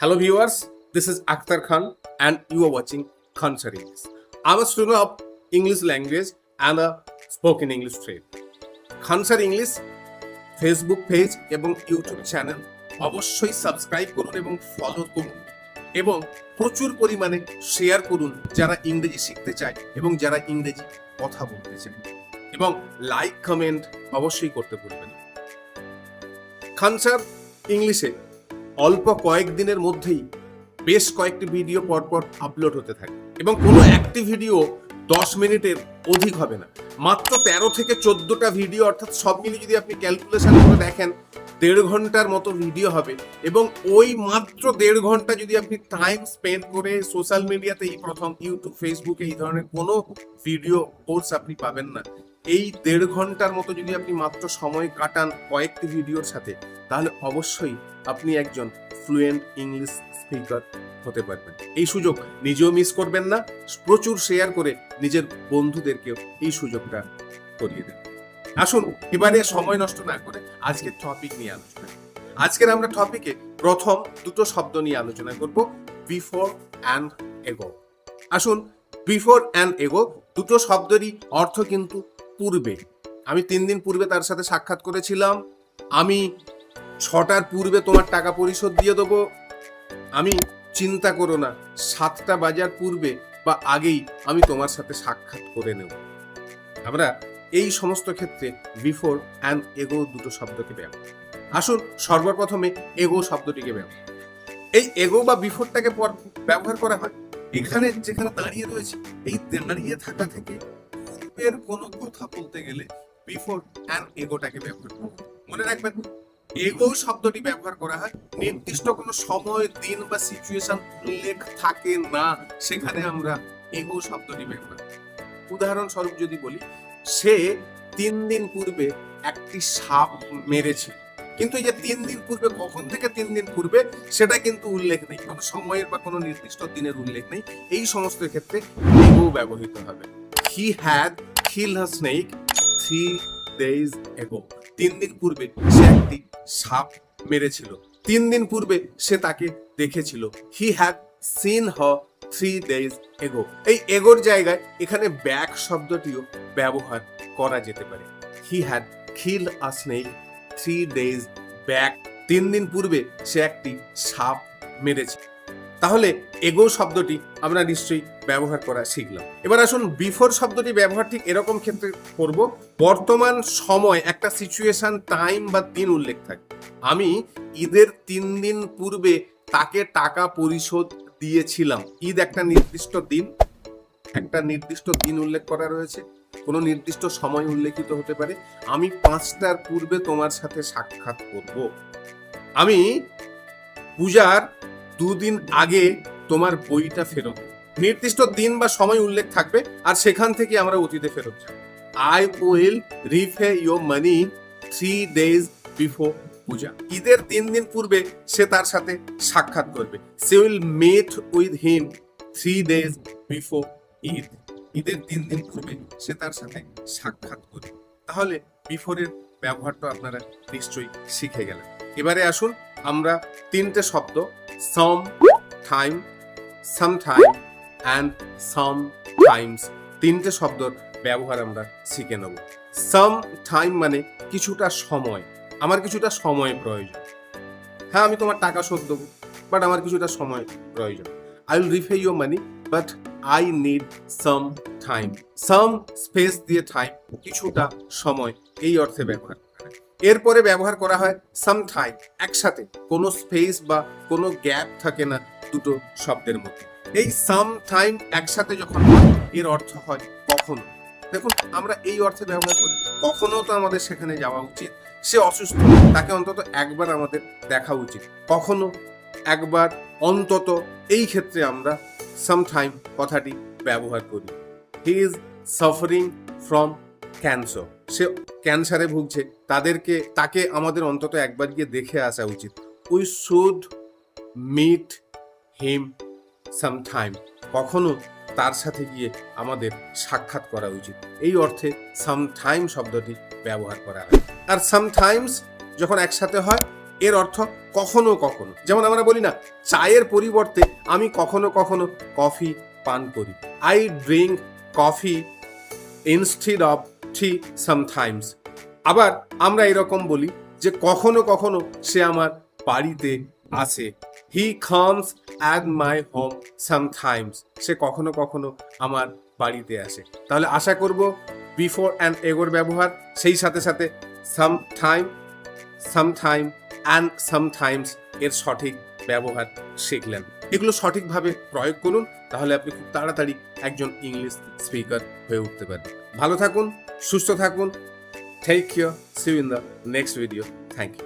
Hello viewers, this is Akhtar Khan and you are watching Khan Sir English. I'm a student of English language and a spoken English trainer. Khan Sir English Facebook page এবং YouTube channel অবশ্যই subscribe করুন এবং follow করুন এবং প্রচুর পরিমাণে share করুন যারা ইংরেজি শিখতে চায় এবং যারা ইংরেজি কথা বলতে চায় এবং লাইক কমেন্ট অবশ্যই করতে ভুলবেন না। খান স্যার ইংলিশে অল্প কয়েকদিনের মধ্যেই বেশ কয়েকটি ভিডিও পরপর আপলোড হতে থাকে এবং কোনো একটি ভিডিও 10 মিনিটের অধিক হবে না, মাত্র 13 থেকে 14টা ভিডিও, অর্থাৎ সব মিলিয়ে যদি আপনি ক্যালকুলেশন করে দেখেন 1.5 ঘন্টার মতো ভিডিও হবে এবং ওই মাত্র 1.5 ঘন্টা যদি আপনি টাইম স্পেন্ড করে সোশ্যাল মিডিয়াতে এই প্রথম ইউটিউব ফেসবুকে এই ধরনের কোনো ভিডিও কোর্স আপনি পাবেন না। এই 1.5 ঘন্টার মতো যদি আপনি মাত্র সময় কাটান কয়েকটি ভিডিওর সাথে, তাহলে অবশ্যই আপনি একজন ফ্লুয়েন্ট ইংলিশ স্পিকার হতে পারবেন। এই সুযোগ নিজেও মিস করবেন না, প্রচুর শেয়ার করে নিজের বন্ধুদেরকেও এই সুযোগটা করিয়ে দেন। আসুন এবারে সময় নষ্ট না করে আজকের টপিক নিয়ে আলোচনা। আজকের আমরা টপিকে প্রথম দুটো শব্দ নিয়ে আলোচনা করব, বিফোর অ্যান্ড এগো। আসুন, বিফোর অ্যান্ড এগো দুটো শব্দেরই অর্থ কিন্তু পূর্বে। আমি 3 দিন পূর্বে তার সাথে সাক্ষাৎ করেছিলাম, আমি 6টার পূর্বে তোমার টাকা পরিশোধ দিয়ে দেবো, আমি চিন্তা করো না 7টা বাজার পূর্বে বা আগেই আমি তোমার সাথে সাক্ষাৎ করে নেব। আমরা এই সমস্ত ক্ষেত্রে বিফোর অ্যান্ড এগো দুটো শব্দকে ব্যবহার। আসুন সর্বপ্রথমে এগো শব্দটিকে ব্যবহার। এই এগো বা বিফোরটাকে ব্যবহার করা হয় এখানে যেখানে দাঁড়িয়ে রয়েছে, এই দাঁড়িয়ে থাকা থেকে পূর্বের কোনো কথা বলতে গেলে বিফোর অ্যান্ড এগোটাকে ব্যবহার করব। মনে রাখবেন, এগো শব্দটি ব্যবহার করা হয় নির্দিষ্ট কোনো সময়, দিন বা সিচুয়েশন উল্লেখ থাকে না, সেখানে আমরা এগো শব্দটি ব্যবহার করি। উদাহরণস্বরূপ যদি বলি, সে 3 দিন পূর্বে একটি সাপ মেরেছিল, কিন্তু এই যে 3 দিন পূর্বে, কখন থেকে 3 দিন পূর্বে সেটা কিন্তু উল্লেখ নেই, কোনো সময়ের বা কোনো নির্দিষ্ট দিনের উল্লেখ নেই। এই সমস্ত ক্ষেত্রে এগো ব্যবহৃত হবে। He had killed a snake 3 days ago। 3 দিন পূর্বে সে একটি সাপ মেরেছিল, 3 দিন পূর্বে সে তাকে দেখেছিল। He had seen her 3 days ago। এই এগোর জায়গায় এখানে ব্যাক শব্দটিও ব্যবহার করা যেতে পারে। He had killed a snake 3 days back। 3 দিন পূর্বে সে একটি সাপ মেরেছে। তাহলে এগো শব্দটি আমরা নিশ্চয়ই ব্যবহার করা শিখলাম। এবার আসুন বিফোর শব্দটি ব্যবহার ঠিক এরকম ক্ষেত্রে করব, বর্তমান সময়, একটা সিচুয়েশন, টাইম বা দিন উল্লেখ থাকে। আমি ঈদের 3 দিন পূর্বে তাকে টাকা পরিশোধ দিয়েছিলাম। ঈদ একটা নির্দিষ্ট দিন, একটা নির্দিষ্ট দিন উল্লেখ করা রয়েছে, কোনো নির্দিষ্ট সময় উল্লেখিত হতে পারে। আমি 5টার পূর্বে তোমার সাথে সাক্ষাৎ করব। আমি পূজার 2 দিন আগে তোমার বইটা ফেরত। নির্দিষ্ট দিন বা সময় উল্লেখ থাকবে আর সেখান থেকে আমরা অতীতে ফেরত যাব। I will repay your money 3 days before puja. ঈদের 3 দিন পূর্বে সে তার সাথে সাক্ষাৎ করবে। সে will meet with him 3 days before Eid. ঈদের 3 দিন পূর্বে সে তার সাথে সাক্ষাৎ করবে। তাহলে বিফোরের ব্যবহারটা আপনারা নিশ্চয়ই শিখে গেলেন। এবারে আসুন আমরা 3টে শব্দ, some time, sometime and some Times, 3টে শব্দর ব্যবহার আমরা শিখে নেব। সাম টাইম মানে কিছুটা সময়, আমার কিছুটা সময় প্রয়োজন। হ্যাঁ, আমি তোমার টাকা শোধ দেবো, বাট আমার কিছুটা সময় প্রয়োজন। I will repay your money but I need some time. Some space দিয়ে টাইম, কিছুটা সময়, এই অর্থে ব্যবহার করা হয়। এরপরে ব্যবহার করা হয় সাম টাইম, একসাথে, কোনো স্পেস বা কোনো গ্যাপ থাকে না দুটো শব্দের মধ্যে। এই সাম টাইম একসাথে যখন হয় এর অর্থ হয় কখনো। দেখুন, আমরা এই অর্থে ব্যবহার করি, কখনো তো আমাদের সেখানে যাওয়া উচিত। সে অসুস্থ, তাকে অন্তত একবার আমাদের দেখা উচিত, কখনো একবার অন্তত, এই ক্ষেত্রে আমরা সামটাইম কথাটি ব্যবহার করি। He is suffering from cancer. সে ক্যান্সারে ভুগছে, তাকে আমাদের অন্তত একবার গিয়ে দেখে আসা উচিত। We should meet him sometime. কখনো তার সাথে গিয়ে আমাদের সাক্ষাৎ করা উচিত। এই অর্থে সামটাইম শব্দটি ব্যবহার করা হয়। আর সামটাইমস যখন একসাথে হয় এর অর্থ কখনো কখনো। যেমন আমরা বলি না, চায়ের পরিবর্তে আমি কখনো কখনো কফি পান করি। I drink coffee instead of T sometimes. আবার আমরা এরকম বলি যে কখনো কখনো সে আমার বাড়িতে আসে। He comes at my home sometimes. সে কখনো কখনো আমার বাড়িতে আসে। তাহলে আশা করব বিফোর অ্যান্ড এগোর ব্যবহার, সেই সাথে সাথে সামটাইম অ্যান্ড সামটাইমস এর সঠিক ব্যবহার শিখলেন। এগুলো সঠিকভাবে প্রয়োগ করুন, তাহলে আপনি খুব তাড়াতাড়ি একজন ইংলিশ স্পিকার হয়ে উঠতে পারবেন। ভালো থাকুন, সুস্থ থাকুন। Take care, see you in the next video. Thank you.